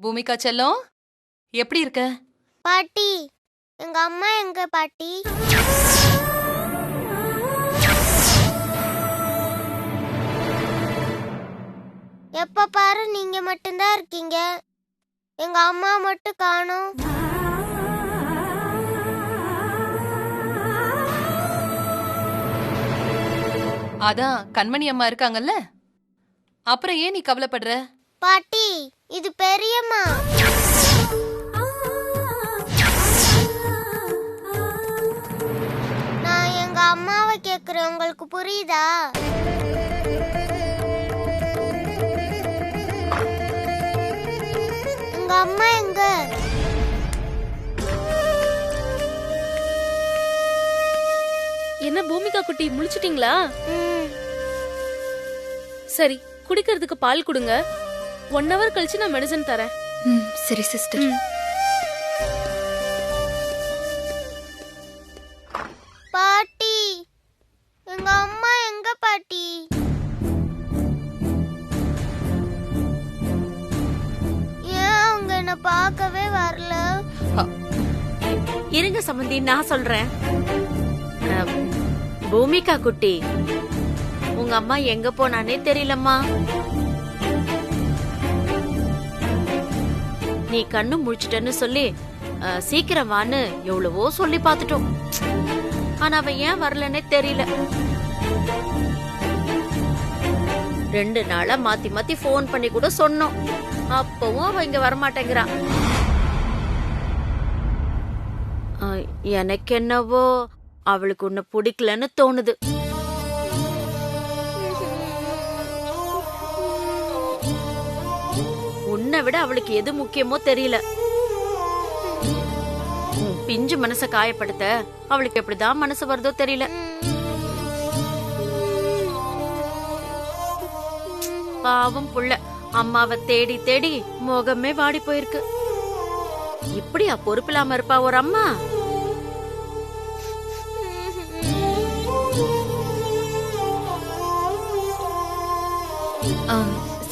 பூமிகா செல்லம், எப்படி இருக்க? பாட்டி, எங்க அம்மா எங்க பாட்டி? எப்ப பாரு நீங்க மட்டும்தான் இருக்கீங்க, எங்க அம்மா மட்டும் காணோம். அதான் கண்மணி அம்மா இருக்காங்கல்ல, அப்புறம் ஏன் நீ கவலைப்படுற? பாட்டி, இது பெரியம்மா. நான் எங்க அம்மாவை கேக்குறேன், உங்களுக்கு புரியுதா? எங்க அம்மா எங்க? என்ன பூமிகா குட்டி, முழிச்சிட்டீங்களா? ம், சரி, குடிக்கிறதுக்கு பால் கொடுங்க. 1 hour கழிச்சு நான் மெடிசன் தரேன். சரி சிஸ்டர். பாட்டி, எங்க அம்மா எங்க பாட்டி? ஏன் அவங்க என்ன பார்க்கவே வரல? இருங்க சம்பந்தி, நான் சொல்றேன். பூமிகா குட்டி, உங்க அம்மா எங்க போனானே தெரியலம்மா. நீ கண்ணு முழிச்சிட்டன்னு சொல்லி சீக்கிரம் வான்னு எவ்வளவோ சொல்லி பார்த்துட்டோம். ஆனா அவ ஏன் வரலன்னே தெரியல. 2 நாளா மாத்தி மாத்தி போன் பண்ணி கூட சொன்னோம். அப்பவும் அவ இங்க வரமாட்டேங்கிறா. எனக்கு என்னவோ அவளுக்கு உன்னை பிடிக்கலன்னு தோணுது. உன்னை விட அவளுக்கு எது முக்கியமோ தெரியல. பிஞ்சு மனச காயப்படுத்த அவளுக்கு எப்படிதான் மனசு வருதோ தெரியல. பாவம் புள்ள, அம்மாவை தேடி தேடி முகமே வாடி போயிருக்கு. இப்படியா பொறுப்பில்லாம இருப்பா ஒரு அம்மா?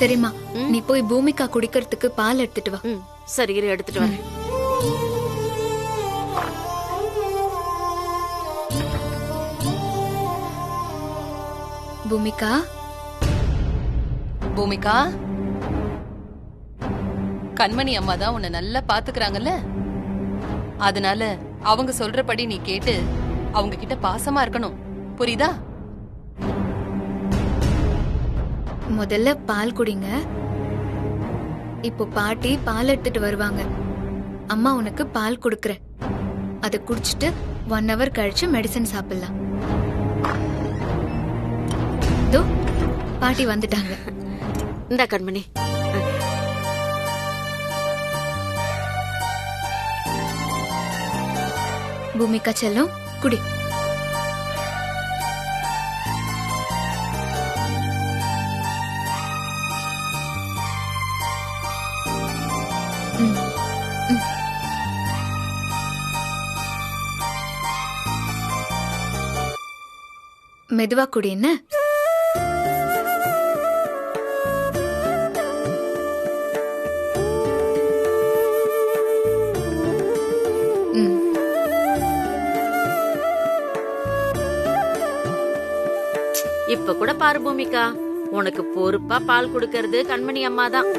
சரிம்மா, நீ போய் பூமிகா குடிக்கிறதுக்கு பால் எடுத்துட்டு வா. சரி, இரு எடுத்துட்டு வரேன். பூமிகா, பூமிகா, கண்மணி அம்மா தான் உன்னை நல்லா பாத்துக்கறாங்கல்ல, அதனால அவங்க சொல்றபடி நீ கேட்டு அவங்க கிட்ட பாசமா இருக்கணும், புரியுதா? முதல்ல பால் குடிங்க. இப்போ பாட்டி பால் எடுத்துட்டு வருவாங்க. அம்மா உனக்கு பால் குடுக்கறேன். அதை குடிச்சிட்டு 1 hour கழிச்சு மெடிசன் சாப்பிடலாம். தோ பாட்டி வந்துட்டாங்க. இந்த கண்மணி, பூமிகா செல்லம், குடி. மெதுவா குடி. என்ன இப்ப கூட பாரு பூமிகா, உனக்கு பொறுப்பா பால் குடுக்கறது கண்மணி அம்மா தான்.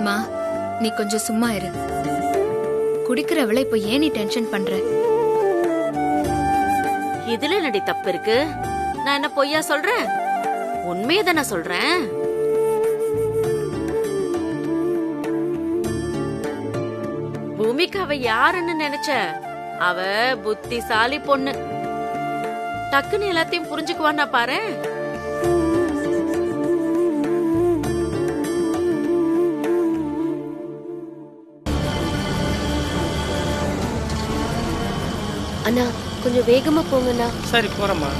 மா, நீ கொஞ்சம் சும்மா இரு. குடிக்கிறவளை இப்ப ஏன் நீ டென்ஷன் பண்ற? இதுல என்னடி தப்பு இருக்கு? நான் என்ன பொய்யா சொல்றேன்? உண்மையை தானே சொல்றேன். பூமிகாவை யாருன்னு நினைச்ச? அவ புத்திசாலி பொண்ணு. டக்குன்னு எல்லாத்தையும் புரிஞ்சுக்குவான்னா பாரு. அண்ணா, கொஞ்சம் வேகமா போங்கண்ணா. சரி, போறேம்மா.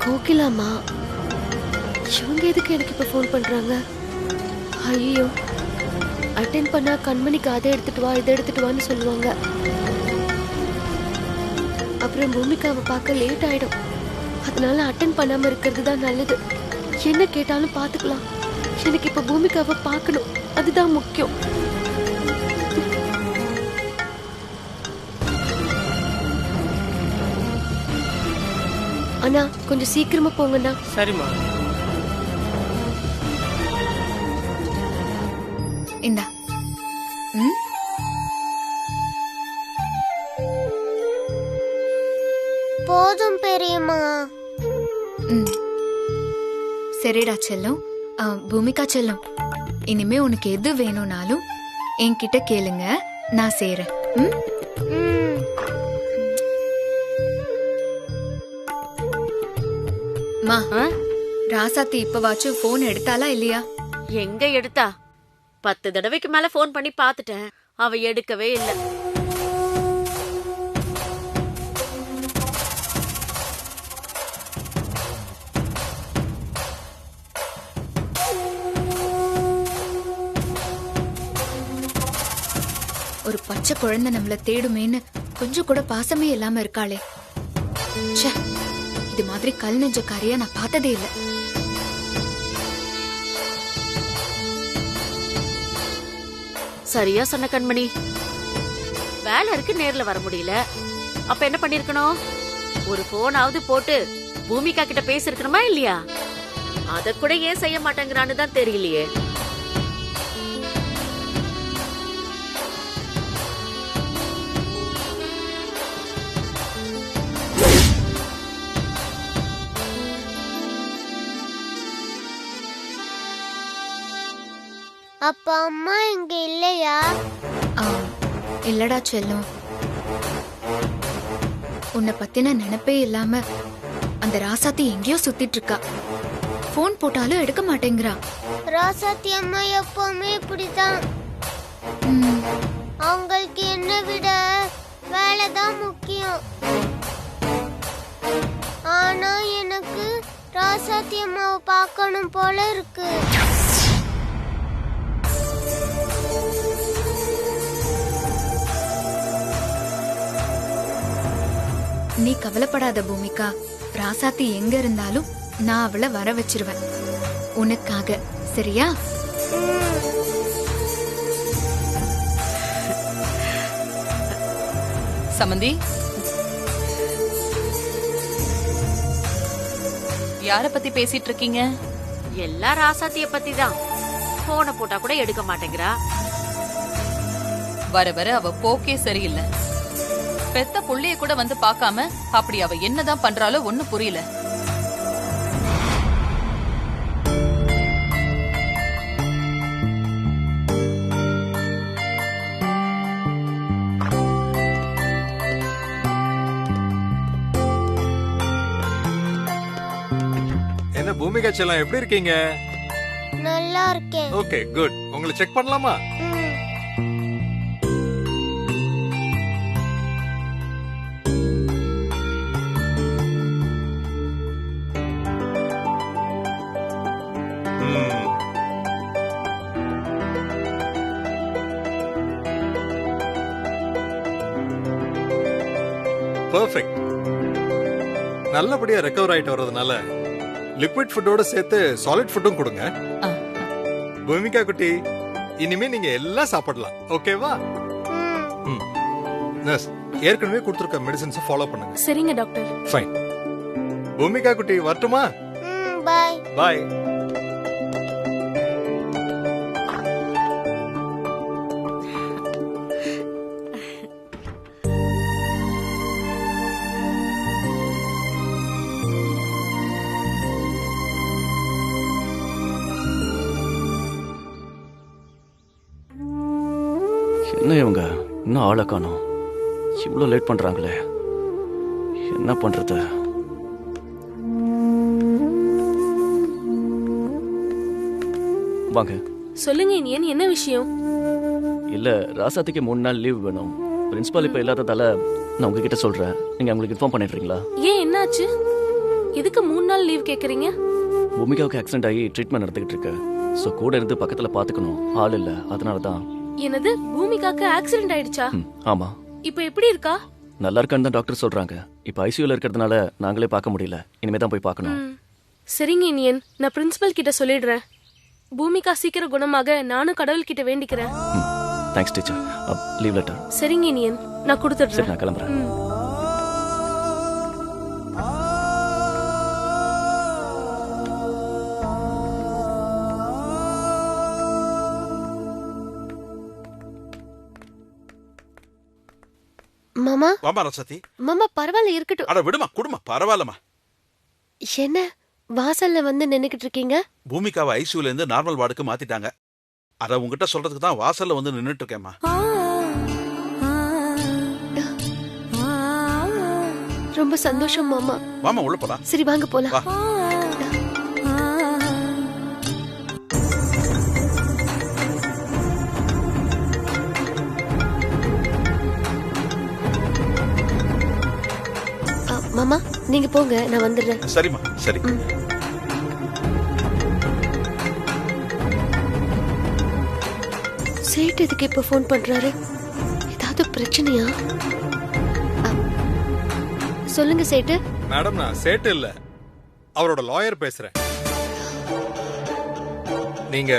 கோகிலாமா, இவங்க எதுக்கு எனக்கு இப்ப போன் பண்றாங்க? ஐயோ, அட்டென்ட் பண்ணா கண்மணிக்கு அதை எடுத்துட்டு வா இதை எடுத்துட்டு வான்னு சொல்லுவாங்க. அப்புறம் பூமிகாவை பார்க்க லேட் ஆயிடும். அதனால அட்டென்ட் பண்ணாம இருக்கிறது தான் நல்லது. என்ன கேட்டாலும் பார்த்துக்கலாம். எனக்கு இப்ப பூமிகாவை பார்க்கணும், அதுதான் முக்கியம். அண்ணா கொஞ்சம் சீக்கிரமா போங்கண்ணா. சரிம்மா. இந்தா. ம் போதும் பெரியம்மா. ம் சரிடா செல்லம். பூமிகா செல்லம், இனிமே உனக்கு எது வேணும்னாலும் என்கிட்ட கேளுங்க, நான் செய்றேன். ம் ம். மா, ராசாத்தி இப்பவாச்சும் போன் எடுத்தாலா இல்லையா? எங்க எடுத்தா? 10 தடவைக்கு மேல ஃபோன் பண்ணி பாத்துட்டேன், அவ எடுக்கவே இல்ல. ஒரு பச்சை குழந்தை நம்மள தேடுமேன்னு கொஞ்சம் கூட பாசமே இல்லாம இருக்காளே. ச்சே, இது மாதிரி கல் நெஞ்சக்காரியா நான் பார்த்ததே இல்ல. சரியா சொன்ன கண்மணி. வேலை இருக்கு, நேர்ல வர முடியல. அப்ப என்ன பண்ணிருக்கணும்? ஒரு போனாவது போட்டு பூமிகா கிட்ட பேசிருக்கணுமா இல்லையா? அத கூட ஏன் செய்ய மாட்டேங்கிறான்னு தான் தெரியலையே. அப்ப அம்மா இங்க இல்லையா? இல்லடா செல்லம், உன்னை பத்தின நினைப்பே இல்லாம அந்த ராசாத்தி எங்கேயோ சுத்திட்டு இருக்கா. போன் போட்டாலும் எடுக்க மாட்டேங்கிறா. ராசாத்தி அம்மா எப்பவுமே இப்படிதான். அவங்களுக்கு என்ன விட வேலைதான் முக்கியம். ஆனா எனக்கு ராசாத்தி அம்மாவை பார்க்கணும் போல இருக்கு. நீ கவலைப்படாத பூமிகா, ராசாத்தி எங்க இருந்தாலும் நான் அவளை வர வச்சிருவேன் உனக்காக, சரியா? சமந்தி, யார பத்தி பேசிட்டு இருக்கீங்க? எல்லா ராசாத்திய பத்தி தான். போனை போட்டா கூட எடுக்க மாட்டேங்கிறா. வர வர அவ போக்கே சரியில்லை. பெத்த புள்ளைய கூட வந்து பார்க்காம அப்படி அவ என்னதான் பண்றாலோ ஒண்ணும் புரியல. என்ன பூமிகா செல்லம், எப்படி இருக்கீங்க? நல்லா இருக்கேன். Okay, good. உங்களை செக் பண்ணலாமா? பெர்ஃபெக்ட். நல்லபடியா ரெக்கவர் ஆயிட்டு வர்றதுனால லிக்விட் ஃபுட்டோட சேர்த்து சாலிட் ஃபுட்டும் கொடுங்க. பூமிகா குட்டி, இனிமே நீங்க எல்லாம் சாப்பிடலாம், ஓகேவா? நர்ஸ், ஏற்கனவே கொடுத்துருக்க மெடிசன்ஸ் ஃபாலோ பண்ணுங்க. சரிங்க டாக்டர். ஃபைன். பூமிகா குட்டி, வரட்டுமா? Bye bye. என்ன இவங்க இன்னும் ஆளை காணோம்? இவ்வளோ லேட் பண்றாங்களே, என்ன பண்றது? வாங்க. சொல்லுங்க இனியன், என்ன விஷயம்? இல்ல, ராசாத்திக்கு 3 நாள் லீவ் வேணும். பிரின்சிபால் இப்ப இல்லாததால நான் உங்ககிட்ட சொல்றேன், நீங்க அவங்களுக்கு இன்ஃபார்ம் பண்ணிடுறீங்களா? ஏன், என்னாச்சு? எதுக்கு 3 நாள் லீவ் கேக்குறீங்க? பூமிகாவுக்கு ஆக்சிடென்ட் ஆகி ட்ரீட்மெண்ட் நடந்துகிட்டு இருக்கு. ஸோ கூட இருந்து பக்கத்துல பாத்துக்கணும் ஆள் இல்ல, அதனால தான். என்னது, பூமிகாக்கு ஆக்சிடென்ட் ஆயிடுச்சா? ஆமா. இப்போ எப்படி இருக்கா? நல்லா இருக்கான்னு தான் டாக்டர் சொல்றாங்க. இப்போ ஐசியூல இருக்கிறதுனால நாங்களே பார்க்க முடியல, இனிமே தான் போய் பார்க்கணும். சரிங்க இனியன், நான் பிரின்சிபல் கிட்ட சொல்லிடுறேன். பூமிகா சீக்கிரம் குணமாக நானும் கடவுள் கிட்ட வேண்டிக்கிறேன். Thanks teacher. Leave letter. சரிங்க இனியன், நான் சரி, கொடுத்துடுறேன். நான் கிளம்புறேன். மாமா வாமா ரசதி. மாமா பரவாயில்ல இருக்கட்டும். அட விடுமா, குடுமா, பரவாயில்லமா. என்ன வாசல்ல வந்து நின்னுக்கிட்டு இருக்கீங்க? பூமிகாவை ஐசியூல இருந்து நார்மல் வார்டுக்கு மாத்திட்டாங்க. அத உங்ககிட்ட சொல்றதுக்கு தான் வாசல்ல வந்து நின்னுட்டு இருக்கேம்மா. ரொம்ப சந்தோஷம் மாமா. வாமா உள்ள போலாம். சரி வாங்க போலாம். வா. மாமா நீங்க போங்க, நான் வந்துடுறேன். சரிம்மா, சரி. சேட் எதுக்கு இப்ப ஃபோன் பண்றாரு? ஏதாவது பிரச்சனையா? சொல்லுங்க சேட்டு. மேடம், நான் சேட்டு இல்ல, அவரோட லாயர் பேசுறேன். நீங்க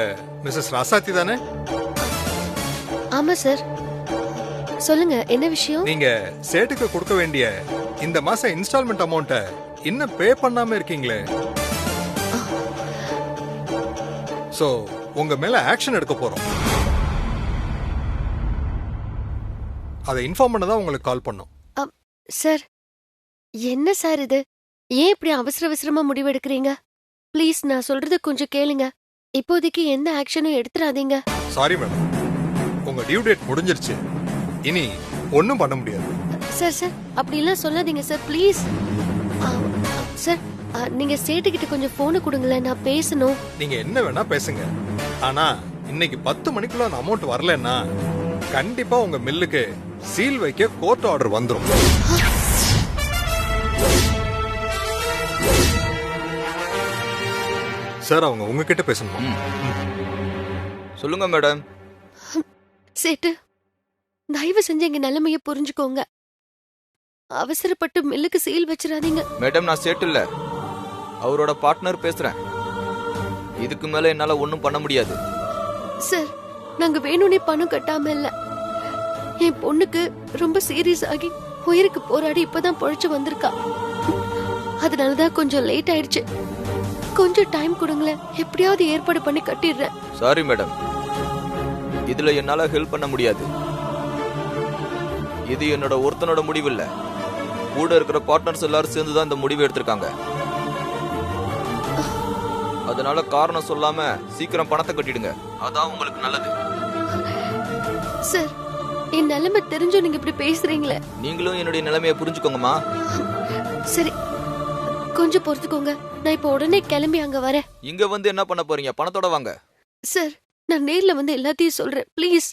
மிஸ்ஸஸ் ராசாத்தி தானே? ஆமா சார். சொல்லுங்க, என்ன விஷயம்? நீங்க சேட்டுக்கு கொடுக்க வேண்டிய இந்த மாசம் இன்ஸ்டால்மெண்ட் அமௌண்ட்டை இன்னும் பே பண்ணாம இருக்கீங்களே. சோ உங்க மேல ஆக்ஷன் எடுக்க போறோம். அதை இன்ஃபார்ம் பண்ண தான் உங்களுக்கு கால் பண்ணோம். சார், என்ன சார் இது? ஏன் இப்படி அவசர அவசரமா முடிவெடுக்கிறீங்க? ப்ளீஸ் நான் சொல்றது கொஞ்சம் கேளுங்க. இப்போதைக்கு எந்த ஆக்ஷனும் எடுத்துறாதீங்க. சாரி மேடம், உங்க டியூ டேட் முடிஞ்சிருச்சு, இனி ஒன்னும் பண்ண முடியாது. சார் சார் அப்படிலாம் சொல்லாதீங்க சார், ப்ளீஸ். சார், நீங்க சேட்டுக்கிட்ட கொஞ்சம் போனை கொடுங்களேன், நான் பேசணும். நீங்க என்ன வேணா பேசுங்க, ஆனா இன்னைக்கு 10 மணிக்குள்ள அந்த அமௌண்ட் வரலன்னா கண்டிப்பா உங்க மில்லுக்கு சீல் வைக்க கோர்ட் ஆர்டர் வந்துரும். சார், அவங்க உங்ககிட்ட பேசணுமா? சொல்லுங்க மேடம். சேட்டு, தயவு செஞ்சு எங்க நிலைமைய புரிஞ்சுக்கோங்க. அவசரப்பட்டு மில்லுக்கு சீல் வச்சிடாதீங்க. மேடம், நான் சேட்டு இல்ல, அவரோட பார்ட்னர் பேசுறேன். இதுக்கு மேல என்னால ஒண்ணும் பண்ண முடியாது. சார், நாங்க வேணும்னே பணம் கட்டாம இல்ல. என் பொண்ணுக்கு ரொம்ப சீரியஸ் ஆகி உயிருக்கு போராடி இப்பதான் பொழைச்சு வந்திருக்கா. அதனாலதான் கொஞ்சம் லேட் ஆயிடுச்சு. கொஞ்சம் டைம் கொடுங்களேன், எப்படியாவது ஏற்பாடு பண்ணி கட்டிடுறேன். சாரி மேடம், இதுல என்னால ஹெல்ப் பண்ண முடியாது. இது என்னோட ஒருத்தனோட முடிவு இல்ல, கூட இருக்கிற பார்ட்னர்ஸ் எல்லாரும் சேர்ந்துதான் இந்த முடிவு எடுத்திருக்காங்க. அதனால காரணம் சொல்லாம சீக்கிரம் பணத்தை கட்டிடுங்க, அதான் உங்களுக்கு நல்லது. சார், என் நிலைமை தெரிஞ்சும் நீங்க இப்படி பேசுறீங்களே. நீங்களும் என்னுடைய நிலைமையை புரிஞ்சுக்கோங்கம்மா. சரி, கொஞ்சம் பொறுத்துக்கோங்க. நான் இப்ப உடனே கிளம்பி அங்க வரேன். இங்க வந்து என்ன பண்ண போறீங்க? பணத்தோட வாங்க. சார், நான் நேர்ல வந்து எல்லாத்தையும் சொல்றேன், ப்ளீஸ்.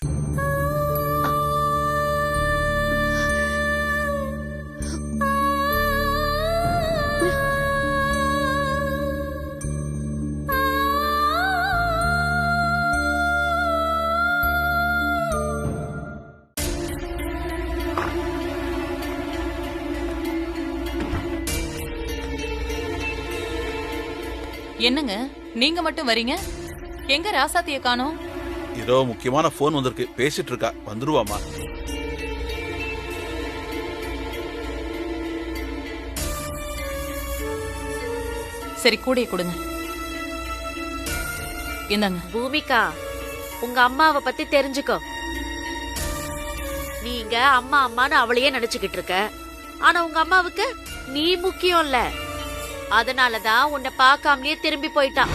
என்னங்க நீங்க மட்டும் வரீங்க? எங்க ராசாத்திய காணோம்? ஏதோ முக்கியமான போன் வந்திருக்கு, பேசிட்டு இருக்கா, வந்துருவாமா. சரி, கூடைய கொடுங்க. இந்தாங்க. பூமிகா, உங்க அம்மாவை பத்தி தெரிஞ்சுக்கோ. நீங்க அம்மா அம்மான்னு அவளையே நினைச்சுக்கிட்டு இருக்க, ஆனா உங்க அம்மாவுக்கு நீ முக்கியம் இல்ல. அதனாலதான் உன்னை பார்க்காமலேயே திரும்பி போயிட்டான்.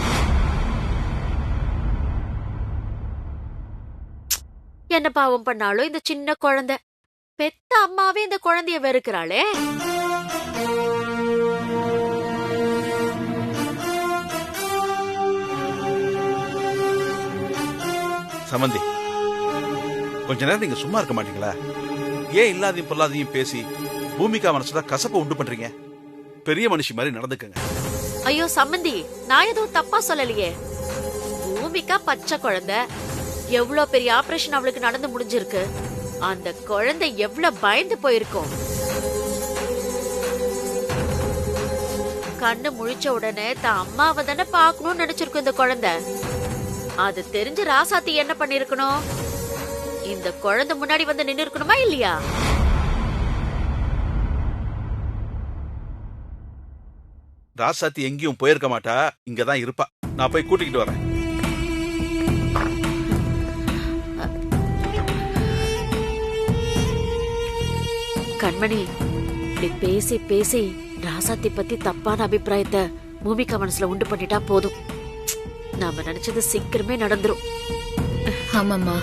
என்ன பாவம் பண்ணாலும் இந்த சின்ன குழந்தை, பெத்த அம்மாவே இந்த குழந்தைய வெறுக்கிறாளே. சமந்தி, கொஞ்ச நேரம் நீங்க சும்மா இருக்க மாட்டீங்களா? ஏன் இல்லாதையும் பொல்லாதையும் பேசி பூமிகா மனசுல கசப்ப உண்டு பண்றீங்க? பெரிய மனுஷி மாதிரி நடந்துக்கங்க. ஐயோ சம்மந்தி, நான் எதுவும் தப்பா சொல்லலையே. பூமிகா பச்சை குழந்தை, எவ்வளவு பெரிய ஆபரேஷன் அவளுக்கு நடந்து முடிஞ்சிருக்கு. அந்த குழந்தை எவ்வளவு பயந்து போயிருக்கும். கண்ணு முழிச்ச உடனே தான் அம்மாவை தானே பாக்கணும்னு நினைச்சிருக்கும் இந்த குழந்தை. அது தெரிஞ்சு ராசாத்தி என்ன பண்ணிருக்கணும்? இந்த குழந்தை முன்னாடி வந்து நின்னு இருக்கணுமா இல்லையா? ராசாத்தி எங்கேயும் போயிருக்க மாட்டா, இங்கதான் இருப்பா. நான் போய் கூட்டிக்கிட்டு வரேன். கண்மணி, இப்படி பேசி பேசி ராசாத்தி பத்தி தப்பான அபிப்பிராயத்தை பூமிகா மனசுல உண்டு பண்ணிட்டா போதும். நாம நினைச்சது சீக்கிரமே நடந்துரும். ஆமாம்மா,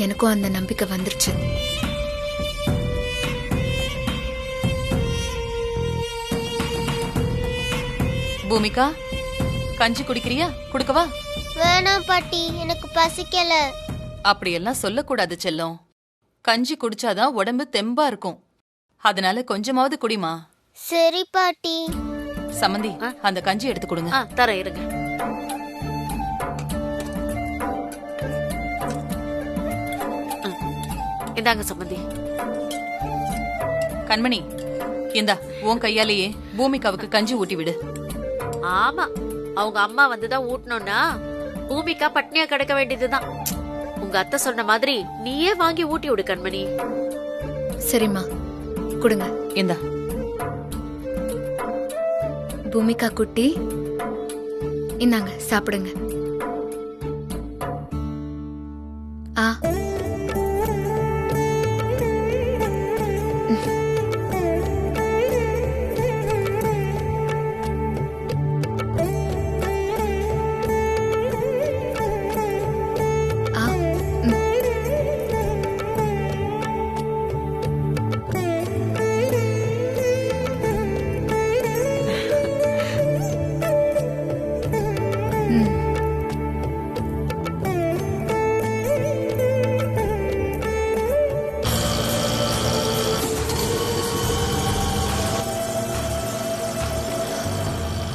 எனக்கும் அந்த நம்பிக்கை வந்துருச்சு. பூமிகா, கஞ்சி குடிக்கிறியா? குடுக்கவா? வேணாம் பாட்டி, எனக்கு பசிக்கல. அப்படியெல்லாம் சொல்லக்கூடாது செல்லம். கஞ்சி குடிச்சாதான் உடம்பு தெம்பா இருக்கும். அதனால கொஞ்சமாவது குடிமா. சரி பாட்டி. சம்மந்தி, அந்த கஞ்சி எடுத்து கொடுங்க. தர இருங்க. இந்தாங்க சம்மந்தி. கண்மணி, இந்தா உன் கையாலேயே பூமிகாவுக்கு கஞ்சி ஊட்டி விடு. ஆமா, அவங்க அம்மா வந்துதான் ஊட்டணும்னா பூமிகா பட்னியா கிடக்க வேண்டியதுதான். உங்க அத்தை சொன்ன மாதிரி நீயே வாங்கி ஊட்டி விடு கண்மணி. சரிம்மா, கொடுங்க. இந்தா. பூமிகா குட்டி, இந்தாங்க சாப்பிடுங்க. ஆ,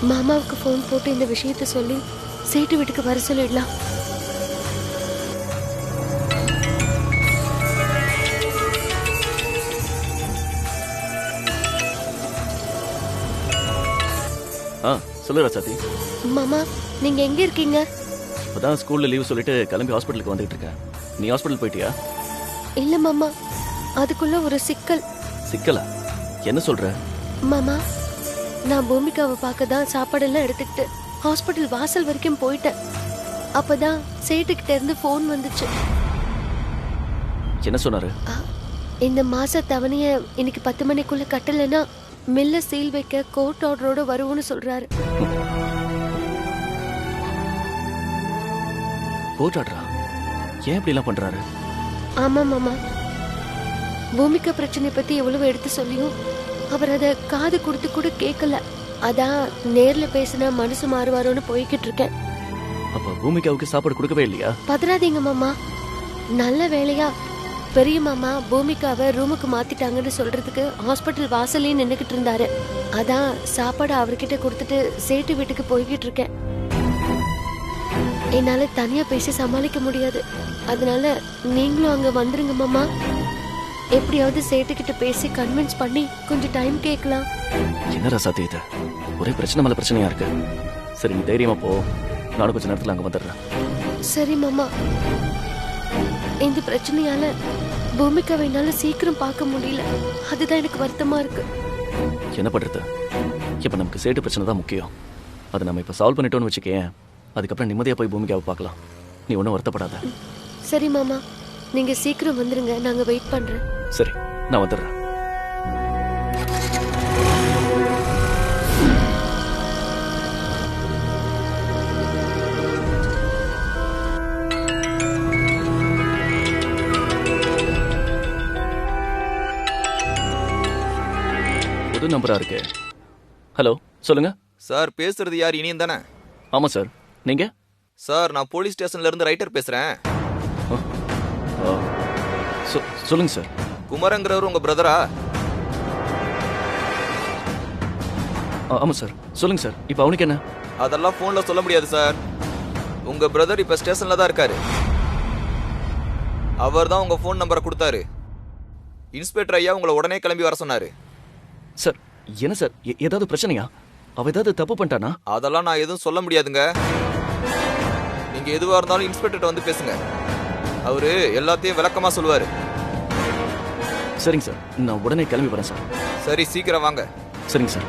மாமாவுக்கு போன் போட்டு இந்த விஷயத்த சொல்லி சேட்டு வீட்டுக்கு வர சொல்லிடலாம். சொல்லு ராசாத்தி. மாமா, நீங்க எங்க இருக்கீங்க? இப்பதான் ஸ்கூல்ல லீவ் சொல்லிட்டு கிளம்பி ஹாஸ்பிட்டலுக்கு வந்துட்டு இருக்கேன். நீ ஹாஸ்பிட்டல் போயிட்டியா? இல்ல மாமா, அதுக்குள்ள ஒரு சிக்கல். சிக்கலா? என்ன சொல்ற? மாமா, நான் பூமிகாவை பார்க்க தான் சாப்பாடெல்லாம் எடுத்துக்கிட்டு ஹாஸ்பிட்டல் வாசல் வரைக்கும் போயிட்டேன். அப்பதான் சேட்டுக்கிட்ட இருந்து போன் வந்துச்சு. என்ன சொன்னாரு? இந்த மாச தவணைய இன்னைக்கு 10 மணிக்குள்ள கட்டலைன்னா மில்ல சீல் வைக்க கோர்ட் ஆர்டரோட வருவோம்னு சொல்றாரு. கோர்ட் ஆர்டரா? ஏன் இப்படி எல்லாம் பண்றாரு? ஆமா மாமா, பூமிகா பிரச்சனை பத்தி எவ்வளவு எடுத்து சொல்லியும் அவர் அத காது கொடுத்து கூட கேட்கல. அதான் நேர்ல பேசினா மனசு மாறுவாரோன்னு போய்கிட்டு இருக்கேன். அப்ப பூமிகாவுக்கு சாப்பாடு கொடுக்கவே இல்லையா? பதறாதீங்க மாமா, நல்ல வேலையா பெரிய மாமா பூமிகாவை ரூமுக்கு மாத்திட்டாங்கன்னு சொல்றதுக்கு ஹாஸ்பிட்டல் வாசல்லே நின்னுகிட்டு இருந்தாரு. அதான் சாப்பாடு அவர்கிட்ட கொடுத்துட்டு சேட்டு வீட்டுக்கு போய்கிட்டு இருக்கேன். என்னால தனியா பேசி சமாளிக்க முடியாது. அதனால நீங்களும் அங்க வந்துருங்க மாமா. எப்படியாவது சேட்டுக்கிட்ட பேசி கன்வின்ஸ் பண்ணி கொஞ்சம் டைம் கேட்கலாம். என்ன ராசாத்தி இது? ஒரே பிரச்சனை மேல பிரச்சனையா இருக்கு. சரி, நீ தைரியமா போ. நானும் கொஞ்ச நேரத்துல அங்க வந்துடுறேன். சரி மாமா. இந்த பிரச்சனையால பூமிகாவை என்னால சீக்கிரம் பார்க்க முடியல. அதுதான் எனக்கு வருத்தமா இருக்கு. என்ன பண்றது? இப்ப நமக்கு சேட்டு பிரச்சனை தான் முக்கியம். அதை நம்ம இப்ப சால்வ் பண்ணிட்டோம்னு வச்சுக்கேன், அதுக்கப்புறம் நிம்மதியா போய் பூமிகாவை பார்க்கலாம். நீ ஒன்றும் வருத்தப்படாத. சரி மாமா, நீங்க சீக்கிரம் வந்துருங்க. நாங்க வெயிட் பண்றேன். சரி, நான் வந்துடுறேன். புது நம்பரா இருக்கு. ஹலோ, சொல்லுங்க சார். பேசுறது யார்? இனியன் தானே? ஆமா சார். நீங்க? சார், நான் போலீஸ் ஸ்டேஷன்ல இருந்து ரைட்டர் பேசுறேன். சொல்லுங்க சார். குமரங்கிறவர் உங்க பிரதரா? ஆமா சார். சொல்லுங்க சார். இப்போ அவனுக்கு என்ன? அதெல்லாம் போன்ல சொல்ல முடியாது சார். உங்க பிரதர் இப்ப ஸ்டேஷன்ல தான் இருக்காரு. அவர் தான் உங்க ஃபோன் நம்பரை கொடுத்தாரு. இன்ஸ்பெக்டர் ஐயா உங்களை உடனே கிளம்பி வர சொன்னாரு. சார் என்ன சார் ஏதாவது பிரச்சனையா? அவ ஏதாவது தப்பு பண்ணிட்டானா? அதெல்லாம் நான் எதுவும் சொல்ல முடியாதுங்க. நீங்க எதுவா இருந்தாலும் இன்ஸ்பெக்டர் வந்து பேசுங்க. அவரு எல்லாத்தையும் விளக்கமா சொல்லுவாரு. சரிங்க சார், நான் உடனே கிளம்பி வரேன் சார். சரி, சீக்கிரம் வாங்க. சரிங்க சார்.